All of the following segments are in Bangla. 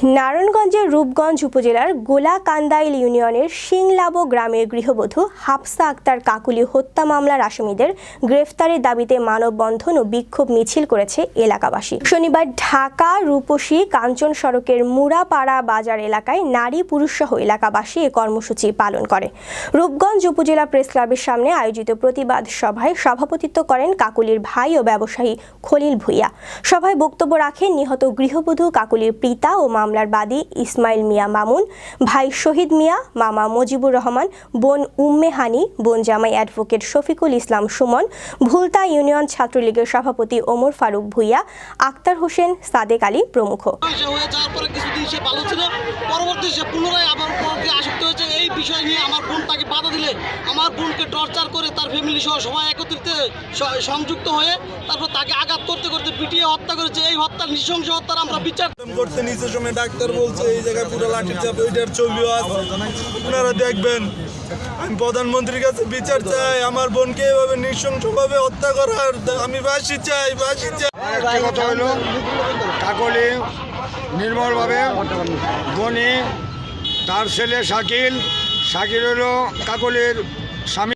নারায়ণগঞ্জের রূপগঞ্জ উপজেলার গোলাকান্দাইল ইউনিয়নের সিংলাবো গ্রামের গৃহবধূ হাফসা আক্তার কাকুলি হত্যা মামলার আসামিদের গ্রেফতারের দাবিতে মানববন্ধন ও বিক্ষোভ মিছিল করেছে এলাকাবাসী। শনিবার ঢাকা রূপসী কাঞ্চন সড়কের মুড়াপাড়া বাজার এলাকায় নারী পুরুষ সহ এলাকাবাসী এ কর্মসূচি পালন করে। রূপগঞ্জ উপজেলা প্রেস ক্লাবের সামনে আয়োজিত প্রতিবাদ সভায় সভাপতিত্ব করেন কাকুলির ভাই ও ব্যবসায়ী খলিল ভূঁইয়া। সভায় বক্তব্য রাখেন নিহত গৃহবধূ কাকুলির পিতা ও মামলার বাদী ইসমাইল মিয়া মামুন, ভাই শহীদ মিয়া, মামা মুজিবুর রহমান, বোন উম্মে হানি, বোন জামাই অ্যাডভোকেট শফিকুল ইসলাম সুমন, ভুলতা ইউনিয়ন ছাত্রলীগের সভাপতি ওমর ফারুক ভূঁইয়া, আক্তার হোসেন, সাদেক আলী প্রমুখ। পরবর্তী সে পুনরায় আমার বোনকে আসক্ত হয়েছে। এই বিষয় নিয়ে আমার বোন তাকে বাধা দিলে আমার বোনকে টর্চার করে তার ফ্যামিলি সহ সবাই একত্রিত সংযুক্ত হয়ে তারপর তাকে আঘাত করতে করতে পিটিয়ে হত্যা করেছে। এই হত্যার নৃশংস হত্যার আমরা বিচার করতে নিচের সময় ডাক্তার বলছে এই জায়গায় পুরো লাঠির চাপ, ওইটার ছবিও আছে, আপনারা দেখবেন। আমি প্রধানমন্ত্রীর কাছে বিচার চাই, আমার বোনকে এভাবে নৃশংসভাবে হত্যা করার আমি ফাঁসি চাই, ফাঁসি চাই। কথা হলো কাকলি নির্মলভাবে গনি, তার ছেলে শাকিল হলো কাকলির স্বামী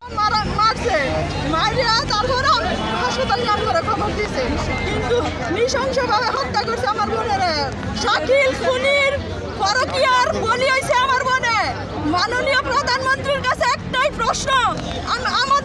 মারছে, মারিয়া তারপরে হাসপাতালে নাম করে খবর দিয়েছে, কিন্তু নৃশংসভাবে হত্যা করছে আমার বোনের। শাকিল খুনির পরকীয়ার বলি হয়েছে আমার বোনে। মাননীয় প্রধানমন্ত্রীর কাছে একটাই প্রশ্ন, আমার